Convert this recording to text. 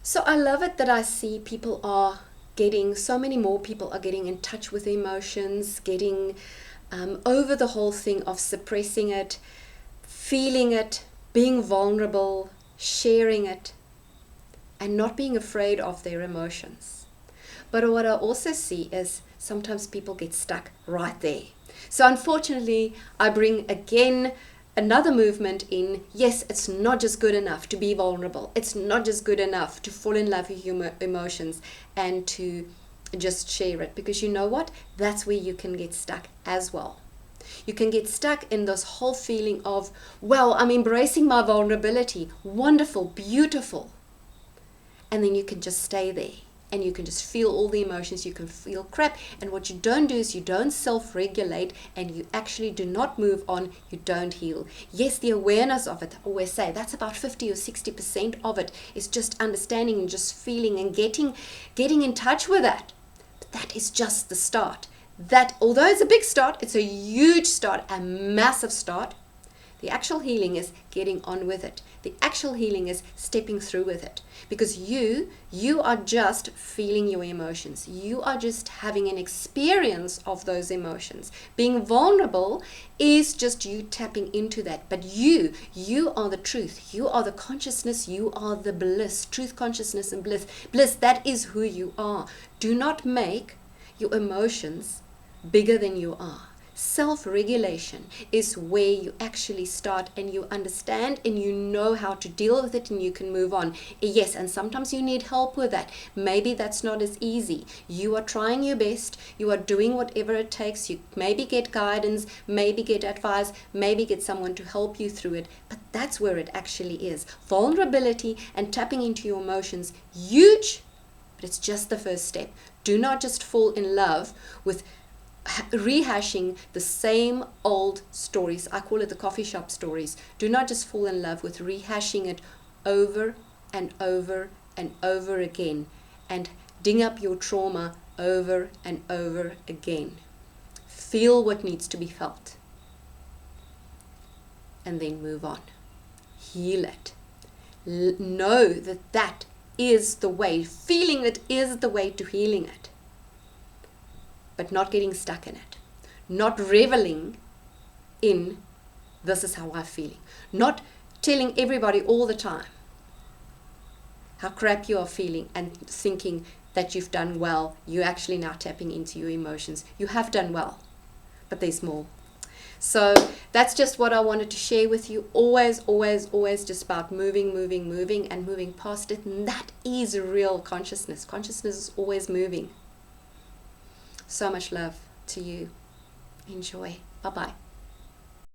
So I love it that I see people are getting, so many more people are getting in touch with emotions, getting over the whole thing of suppressing it, feeling it, being vulnerable, sharing it, and not being afraid of their emotions. But what I also see is sometimes people get stuck right there. So unfortunately, I bring again another movement in, yes, it's not just good enough to be vulnerable. It's not just good enough to fall in love with your emotions and to just share it. Because you know what? That's where you can get stuck as well. You can get stuck in this whole feeling of, well, I'm embracing my vulnerability. Wonderful, beautiful. And then you can just stay there. And you can just feel all the emotions, you can feel crap. And what you don't do is you don't self-regulate, and you actually do not move on, you don't heal. Yes, the awareness of it, I always say, that's about 50 or 60% of it, is just understanding and just feeling and getting in touch with that. But that is just the start. That, although it's a big start, it's a huge start, a massive start. The actual healing is getting on with it. The actual healing is stepping through with it. Because you are just feeling your emotions. You are just having an experience of those emotions. Being vulnerable is just you tapping into that. But you are the truth. You are the consciousness. You are the bliss. Truth, consciousness, and bliss. Bliss, that is who you are. Do not make your emotions bigger than you are. Self-regulation is where you actually start, and you understand and you know how to deal with it, and you can move on. Yes, and sometimes you need help with that. Maybe that's not as easy. You are trying your best. You are doing whatever it takes. You maybe get guidance, maybe get advice, maybe get someone to help you through it. But that's where it actually is. Vulnerability and tapping into your emotions, huge, but it's just the first step. Do not just fall in love with rehashing the same old stories. I call it the coffee shop stories. Do not just fall in love with rehashing it over and over and over again, and ding up your trauma over and over again. Feel what needs to be felt, and then move on. Heal it. Know that that is the way. Feeling it is the way to healing it. But not getting stuck in it. Not reveling in, this is how I'm feeling. Not telling everybody all the time how crap you are feeling and thinking that you've done well. You're actually now tapping into your emotions. You have done well, but there's more. So that's just what I wanted to share with you. Always, always, always just about moving and moving past it. And that is real consciousness. Consciousness is always moving. So much love to you. Enjoy. Bye-bye.